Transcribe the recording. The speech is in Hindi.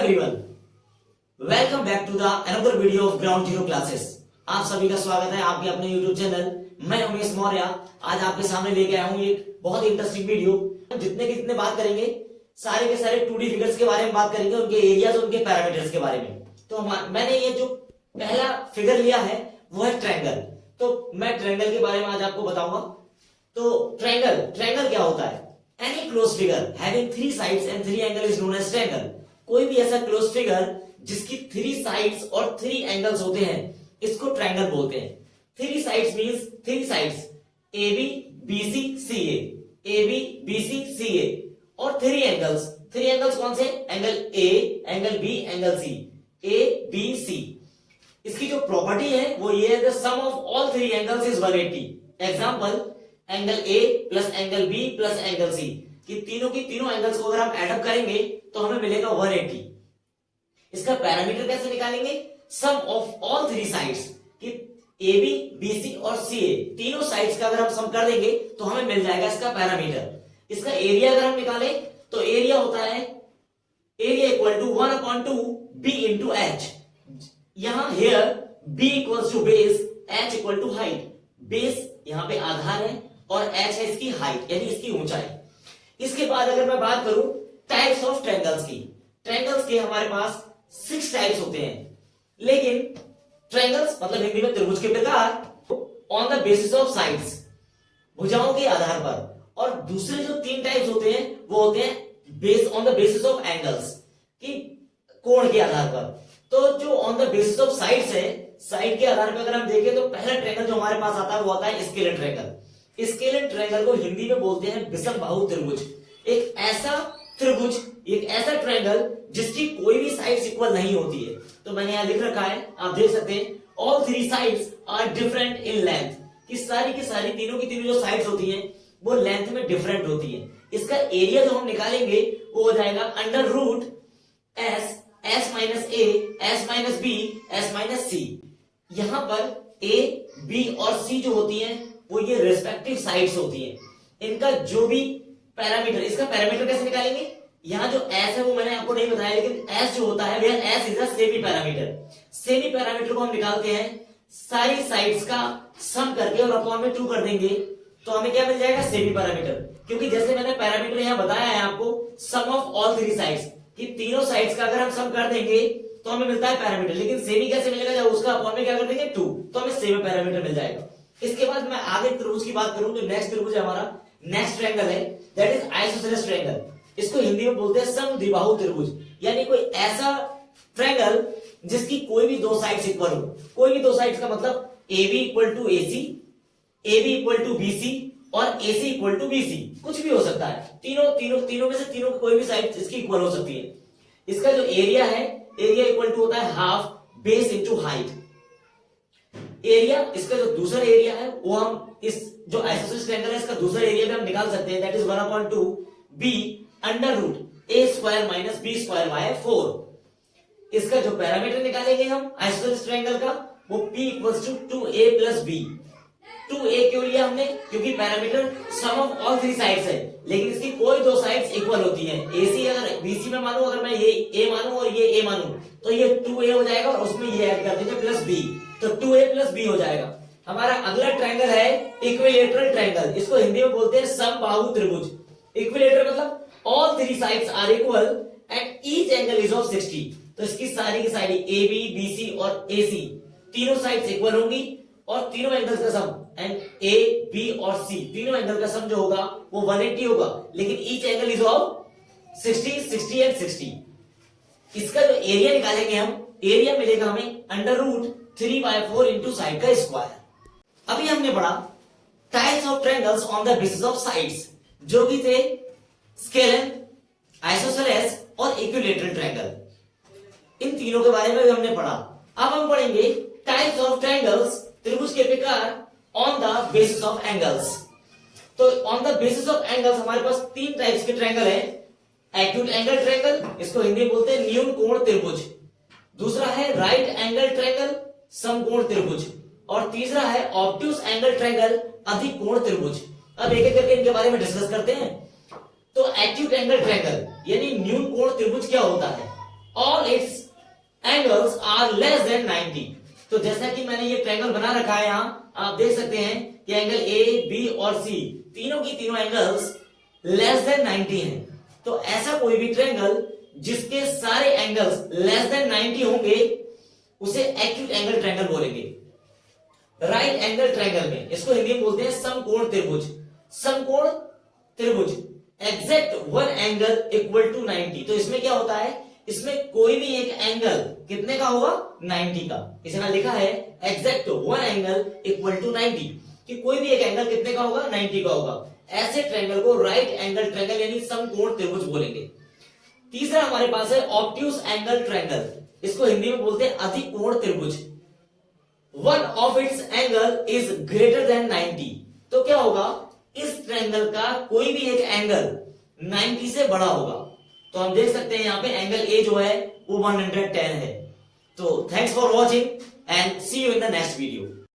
Everyone, welcome back to the another video of ground zero classes. आप सभी का स्वागत है आपके अपने यूट्यूब चैनल। मैं उमेश मौर्य आज आपके सामने लेके आया हूँ एक बहुत ही इंटरेस्टिंग वीडियो। जितने बात करेंगे सारे के सारे 2D फिगर्स के बारे में बात करेंगे, उनके एरियाज, उनके पैरामीटर्स के बारे में। तो मैंने ये जो पहला फिगर लिया है वो है ट्रायंगल। तो मैं ट्रायंगल के बारे में आज आपको बताऊंगा। तो ट्रायंगल क्या होता है? Any close figure having 3 sides and 3 angle is known as triangle. कोई भी ऐसा क्लोज फिगर जिसकी 3 साइड्स और 3 एंगल्स होते हैं, इसको ट्रायंगल बोलते हैं। 3 sides means 3 sides AB BC CA, AB BC CA और 3 एंगल्स कौन से? Angle A, angle B, angle C, A B C। इसकी जो प्रॉपर्टी है वो ये है, the sum of all 3 angles is 180। Example, angle A plus angle B plus angle C की तीनों एंगल्स को अगर हम एड अप करेंगे तो हमें मिलेगा 180। इसका पैरामीटर कैसे निकालेंगे? सम ऑफ ऑल 3 साइड्स कि AB, BC और CA तीनों साइड्स का अगर हम सम कर देंगे तो हमें मिल जाएगा इसका पैरामीटर। इसका एरिया अगर हम निकालें तो एरिया होता है area equal to 1/2 B into H। यहां here B equal to base, H equal to height. Base यहां पे आधार है और H है इसकी हाइट यानी इसकी ऊंचाई। इसके बाद अगर मैं बात करूं टाइप्स ऑफ ट्रायंगल्स की, ट्रायंगल्स के हमारे पास 6 टाइप्स होते हैं। लेकिन ट्रायंगल्स मतलब हिंदी में त्रिभुज के प्रकार on the basis of sides, भुजाओं के आधार पर। और दूसरे जो 3 टाइप्स होते हैं वो होते हैं base on the basis of angles कि कोण के आधार पर। तो जो on the basis of sides है, साइड के आधार पर अगर हम देखें तो पहला ट्रायंगल जो हमारे पास आता है वो आता है स्केलर ट्रायंगल। स्केलर ट्रायंगल को हिंदी में बोलते हैं विषम बाहु त्रिभुज। एक ऐसा त्रिभुज, एक ऐसा ट्रायंगल जिसकी कोई भी साइड्स इक्वल नहीं होती है। तो मैंने यहां लिख रखा है, आप देख सकते हैं, all 3 sides are different in length. कि सारी की सारी तीनों की तीनों जो साइड्स होती हैं वो लेंथ में डिफरेंट होती है। इसका एरिया जो हम निकालेंगे वो हो जाएगा under root S minus A, S minus B, S minus C। यहां पर A, B और C जो होती हैं वो ये रेस्पेक्टिव साइड्स होती हैं। इनका जो भी पैरामीटर, इसका पैरामीटर कैसे निकालेंगे? यहां जो S है वो मैंने आपको नहीं बताया, लेकिन S जो होता है वह S is a semi parameter. Semi parameter को हम निकालते हैं सारी साइड्स का सम करके और अपॉन में 2 कर देंगे तो हमें क्या मिल जाएगा? Semi parameter. क्योंकि जैसे मैंने पैरामीटर यहां बताया है आपको, सम ऑफ ऑल 3 साइड्स कि तीनों साइड्स का अगर हम सम कर देंगे तो हमें मिलता है पैरामीटर। लेकिन सेमी कैसे मिलेगा? जब उसका अपॉन में क्या कर देंगे? 2, तो हमें सेमी पैरामीटर मिल जाएगा। इसके बाद मैं आगे त्रिभुज की बात करूं तो नेक्स्ट त्रिभुज है हमारा, नेक्स्ट ट्रायंगल है दैट इज आइसोसेलेस ट्रायंगल। इसको हिंदी में बोलते हैं समद्विबाहु त्रिभुज। यानी कोई ऐसा ट्रायंगल जिसकी कोई भी 2 साइड्स इक्वल हो। कोई भी 2 साइड्स का मतलब AB equal to AC, AB equal to BC और AC इक्वल टू BC, कुछ भी हो सकता है। तीनों में से तीनों की कोई भी साइड इसकी इक्वल हो सकती है। इसका जो एरिया है, एरिया इक्वल टू होता है half base into height. Area, इसका जो दूसरा एरिया है वो हम इस जो आइसोसेलेस ट्रायंगल है इसका दूसरा एरिया भी हम निकाल सकते हैं, that is 1/2 B under root A square minus B square by 4। इसका जो पैरामीटर निकालेंगे हम आइसोसेलेस ट्रायंगल का वो P equals to 2A plus B। 2A क्यों लिया हमने? क्योंकि perimeter sum of all 3 sides है, लेकिन इसकी कोई 2 साइड्स इक्वल होती हैं। AC अगर BC में मानूं, अगर मैं ये A मानूं और ये A मानूं तो ये 2A हो जाएगा और उसमें ये ऐड कर देंगे प्लस B, तो 2A प्लस B हो जाएगा। हमारा अगला ट्रायंगल है इक्विलैटरल ट्रायंगल। इसको हिंदी में बोलते हैं समबाहु त्रिभुज। इक्विलैटरल मतलब all 3 sides are equal and each angle is of 60। तो इसकी सारी की सारी AB, BC और AC तीनों साइड्स इक्वल होंगी और तीनों एंगल्स का सम एंड A, B और C तीनों एंगल का सम जो होगा वो 180 होगा, लेकिन each angle is of 60, 60 and 60। इसका जो एरिया निकालेंगे हम, एरिया मिलेगा हमें अंडर रूट 3/4 इंटू साइड का स्क्वायर। अभी हमने पढ़ा types of triangles on the basis of sides, जो कि थे स्केलर, आइसोसेलेस और इक्विलैटरल ट्रायंगल। इन तीनों के बारे में भी हमने पढ़ा। अब हम पढ़ेंगे टाइप्स ऑफ ट्रायंगल्स, त्रिभुज के प्रकार on the basis of angles. तो on the basis of angles हमारे पास 3 टाइप्स के ट्रायंगल है। एक्यूट एंगल ट्रायंगल, इसको हिंदी में बोलते हैं न्यून कोण त्रिभुज। दूसरा है राइट एंगल ट्रायंगल, समकोण त्रिभुज। और तीसरा है ऑब्ट्यूज एंगल ट्रायंगल, अधिक कोण त्रिभुज। अब एक एक करके इनके बारे में डिस्कस करते हैं। तो एक्यूट एंगल ट्रायंगल यानी न्यून कोण त्रिभुज क्या होता है? all all its angles are less than 90। तो जैसा कि मैंने ये ट्रायंगल बना रखा है, यहां आप देख सकते हैं कि एंगल ए, बी और सी तीनों की तीनों एंगल्स लेस देन 90 हैं। तो ऐसा कोई भी ट्रायंगल जिसके सारे एंगल्स लेस देन 90 होंगे उसे एक्यूट एंगल ट्रायंगल बोलेंगे। राइट एंगल ट्रायंगल में इसको हिंदी में बोलते हैं समकोण त्रिभुज। समकोण त्रिभुज exact one angle equal to 90। तो इसमें क्या होता है, इसमें कोई भी एक एंगल कितने का होगा, 90 का। इसमें लिखा है exact one angle equal to 90 कि कोई भी एक एंगल कितने का होगा, 90 का होगा। ऐसे ट्रायंगल को राइट एंगल ट्रायंगल यानी समकोण त्रिभुज बोलेंगे। तीसरा हमारे पास है ऑब्ट्यूज एंगल ट्रायंगल। इसको हिंदी में बोलते हैं अधिकोण त्रिभुज। One of its angle is greater than 90। तो क्या होगा, इस ट्रायंगल का कोई भी एक एंगल 90 से बड़ा होगा। तो हम देख सकते हैं यहां पे एंगल ए जो है वो 110 है। तो thanks for watching and see you in the next video.